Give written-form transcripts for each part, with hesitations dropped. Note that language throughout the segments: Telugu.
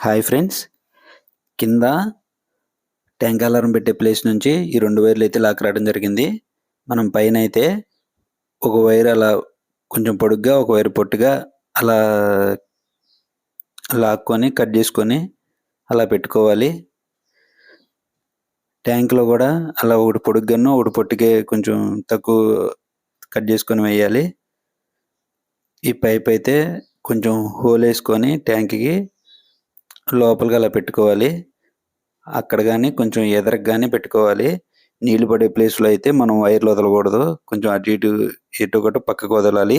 హాయ్ ఫ్రెండ్స్, కింద ట్యాంక్ అలారం పెట్టే ప్లేస్ నుంచి ఈ 2 వైర్లు అయితే లాక్ రావడం జరిగింది. మనం పైన అయితే ఒక వైర్ అలా కొంచెం పొడుగ్గా, ఒక వైర్ పొట్టిగా అలా లాక్కొని కట్ చేసుకొని అలా పెట్టుకోవాలి. ట్యాంక్లో కూడా అలా ఒకటి పొడుగ్గాను, ఒకటి పొట్టిగా కొంచెం తక్కువ కట్ చేసుకొని వేయాలి. ఈ పైప్ అయితే కొంచెం హోల్ వేసుకొని ట్యాంక్కి లోపలికి అలా పెట్టుకోవాలి. అక్కడ కానీ కొంచెం ఎదరకు కానీ పెట్టుకోవాలి. నీళ్లు పడే ప్లేస్లో అయితే మనం వైర్లు వదలకూడదు. కొంచెం అటు ఇటు ఎటు ఒకటి పక్కకు వదలాలి.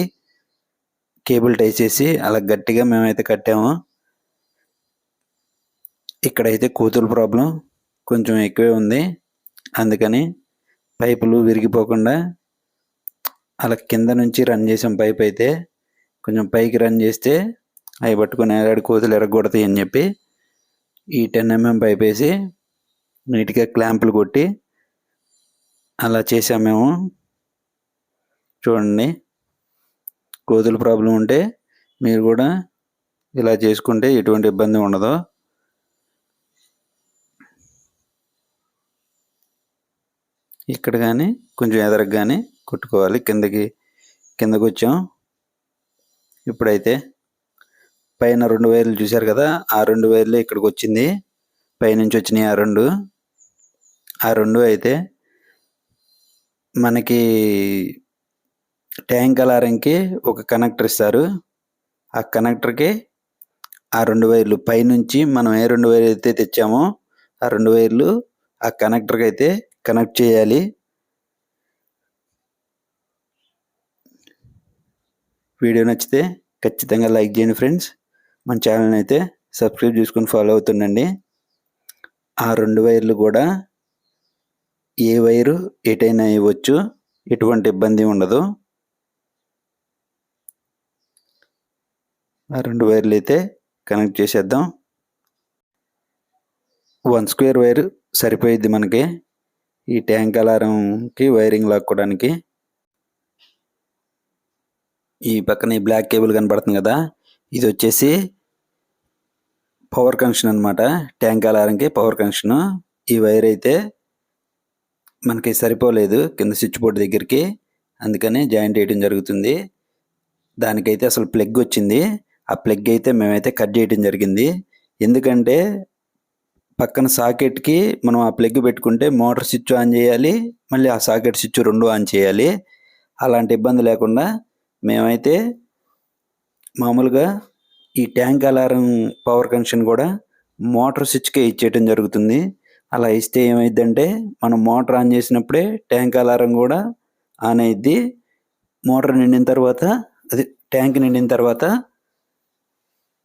కేబుల్ టై చేసి అలా గట్టిగా మేమైతే కట్టాము. ఇక్కడైతే కోతుల ప్రాబ్లం కొంచెం ఎక్కువే ఉంది. అందుకని పైపులు విరిగిపోకుండా అలా కింద నుంచి రన్ చేసాం. పైప్ అయితే కొంచెం పైకి రన్ చేస్తే అవి పట్టుకుని ఏడాడు కోతులు ఎరగొడతాయి అని చెప్పి ఈ 10 mm పైప్ వేసి నీట్గా క్లాంపులు కొట్టి అలా చేసాము మేము. చూడండి, కోతుల ప్రాబ్లం ఉంటే మీరు కూడా ఇలా చేసుకుంటే ఎటువంటి ఇబ్బంది ఉండదు. ఇక్కడ కానీ కొంచెం ఎదరకు కానీ కొట్టుకోవాలి. కిందకు వచ్చాం. ఇప్పుడైతే పైన 2 వైర్లు చూశారు కదా, ఆ 2 వైర్లు ఇక్కడికి వచ్చింది. పైనుంచి వచ్చినాయి ఆ రెండు అయితే మనకి ట్యాంక్ అలారంకి ఒక కనెక్టర్ ఇస్తారు. ఆ కనెక్టర్కి ఆ 2 వైర్లు పైనుంచి మనం ఏ 2 వైర్లు అయితే తెచ్చామో ఆ 2 వైర్లు ఆ కనెక్టర్కి అయితే కనెక్ట్ చేయాలి. వీడియో నచ్చితే ఖచ్చితంగా లైక్ చేయండి ఫ్రెండ్స్. మన ఛానల్ని అయితే సబ్స్క్రైబ్ చేసుకొని ఫాలో అవుతుండండి. ఆ 2 వైర్లు కూడా ఏ వైరు ఎటైనా ఇవ్వచ్చు, ఎటువంటి ఇబ్బంది ఉండదు. ఆ 2 వైర్లు అయితే కనెక్ట్ చేసేద్దాం. 1 స్క్వేర్ వైర్ సరిపోయిద్ది మనకి ఈ ట్యాంక్ అలారంకి వైరింగ్ లాక్కోవడానికి. ఈ పక్కన ఈ బ్లాక్ కేబుల్ కనబడుతుంది కదా, ఇది వచ్చేసి పవర్ కనెక్షన్ అనమాట. ట్యాంక్ అలారంకి పవర్ కనెక్షను. ఈ వైర్ అయితే మనకి సరిపోలేదు కింద స్విచ్ బోర్డు దగ్గరికి, అందుకని జాయింట్ వేయడం జరుగుతుంది. దానికైతే అసలు ప్లగ్ వచ్చింది. ఆ ప్లగ్ అయితే మేమైతే కట్ చేయడం జరిగింది. ఎందుకంటే పక్కన సాకెట్కి మనం ఆ ప్లగ్ పెట్టుకుంటే మోటార్ స్విచ్ ఆన్ చేయాలి, మళ్ళీ ఆ సాకెట్ స్విచ్ 2 ఆన్ చేయాలి. అలాంటి ఇబ్బంది లేకుండా మేమైతే మామూలుగా ఈ ట్యాంక్ అలారం పవర్ కనెక్షన్ కూడా మోటార్ స్విచ్కే ఇచ్చేయటం జరుగుతుంది. అలా ఇస్తే ఏమైందంటే మనం మోటార్ ఆన్ చేసినప్పుడే ట్యాంక్ అలారం కూడా ఆన్ అయ్యిద్ది. మోటార్ నిండిన తర్వాత, అది ట్యాంక్ నిండిన తర్వాత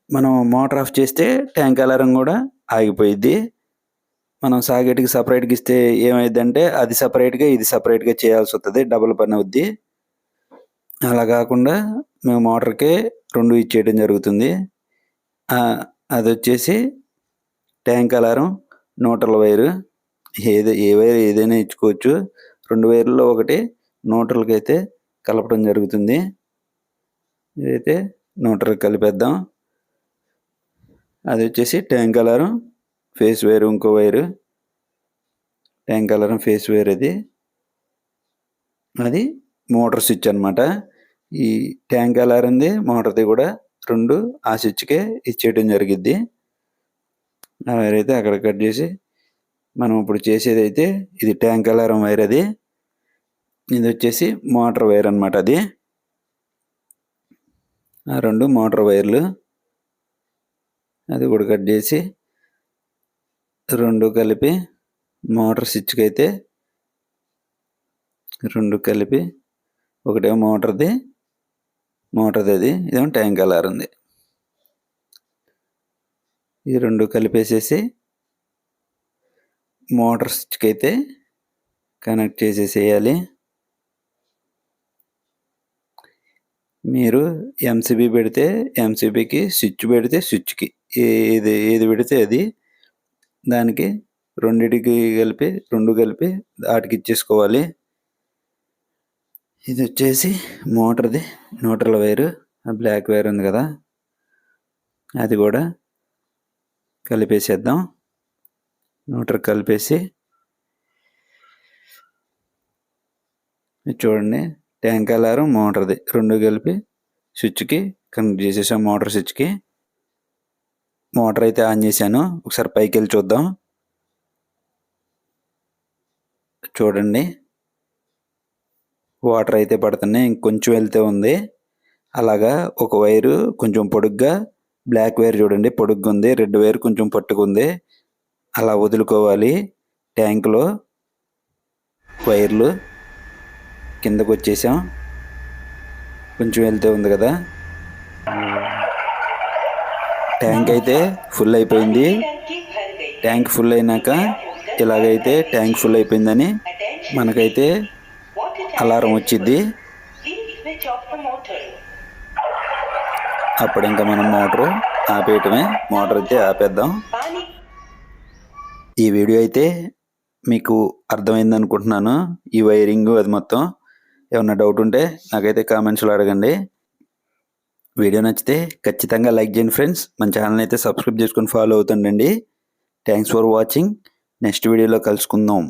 మనం మోటార్ ఆఫ్ చేస్తే ట్యాంక్ అలారం కూడా ఆగిపోయిద్ది. మనం సాకెట్కి సపరేట్గా ఇస్తే ఏమైందంటే అది సపరేట్గా ఇది సపరేట్గా చేయాల్సి వస్తుంది, డబుల్ పని అవుద్ది. అలా కాకుండా మేము మోటార్కే 2 ఇచ్చేయడం జరుగుతుంది. అది వచ్చేసి ట్యాంక్ అలారం న్యూట్రల్ వైరు. ఏ వైర్ ఏదైనా ఇచ్చుకోవచ్చు. 2 వైర్లలో ఒకటి న్యూట్రల్కి అయితే కలపడం జరుగుతుంది. ఇదైతే న్యూట్రల్ కలిపేద్దాం. అది వచ్చేసి ట్యాంక్ అలారం ఫేస్ వైరు, ఇంకో wire tank alarm face wire. అది మోటార్ స్విచ్ అనమాట. ఈ ట్యాంక్ అలారంది మోటార్ది కూడా 2 ఆ స్విచ్కే ఇచ్చేయడం జరిగిద్ది. ఆ వైర్ అయితే అక్కడ కట్ చేసి మనం ఇప్పుడు చేసేది అయితే ఇది ట్యాంక్ అలారం వైర్. ఇది వచ్చేసి మోటార్ వైర్ అనమాట. ఆ 2 మోటార్ వైర్లు. అది కూడా కట్ చేసి 2 కలిపి మోటార్ స్విచ్కి అయితే 2 కలిపి, ఒకటేమో మోటార్ది, ఇదేమో ట్యాంక్ అలారంది. ఈ 2 కలిపేసేసి మోటార్ స్విచ్కి అయితే కనెక్ట్ చేసేసేయాలి. మీరు ఎంసీబీ పెడితే ఎంసీబీకి, స్విచ్ పెడితే స్విచ్కి, ఏది పెడితే అది దానికి 2 కలిపి వాటికి ఇచ్చేసుకోవాలి. ఇది వచ్చేసి మోటార్ది న్యూట్రల్ వైరు. బ్లాక్ వైర్ ఉంది కదా, అది కూడా కలిపేసేద్దాం. న్యూట్రల్ కలిపేసి చూడండి, ట్యాంక్ అలారం మోటార్ది 2 కలిపి స్విచ్కి కనెక్ట్ చేసేసాం. మోటార్ స్విచ్కి మోటార్ అయితే ఆన్ చేశాను. ఒకసారి పైకి వెళ్ళి చూద్దాం. చూడండి, వాటర్ అయితే పడుతున్నాయి. ఇంకొంచెం వెళ్తే ఉంది. అలాగా ఒక వైరు కొంచెం పొడుగ్గా, బ్లాక్ వైర్ చూడండి పొడుగ్గా ఉంది, రెడ్ వైర్ కొంచెం పట్టుకుంది. అలా వదులుకోవాలి. ట్యాంకులో వైర్లు కిందకు వచ్చేసాం. కొంచెం వెళ్తే ఉంది కదా. ట్యాంక్ అయితే ఫుల్ అయిపోయింది. ట్యాంక్ ఫుల్ అయినాక ఇలాగైతే ట్యాంక్ ఫుల్ అయిపోయిందని మనకైతే అలారం వచ్చింది. అప్పుడు ఇంకా మనం మోటారు ఆపేయటమే. మోటార్ అయితే ఆపేద్దాం. ఈ వీడియో అయితే మీకు అర్థమైంది అనుకుంటున్నాను. ఈ వైరింగ్ అది మొత్తం. ఏమన్నా డౌట్ ఉంటే నాకైతే కామెంట్స్లో అడగండి. వీడియో నచ్చితే ఖచ్చితంగా లైక్ చేయండి ఫ్రెండ్స్. మన ఛానల్ అయితే సబ్స్క్రైబ్ చేసుకొని ఫాలో అవుతుండండి. Thanks for watching. నెక్స్ట్ వీడియోలో కలుసుకుందాం.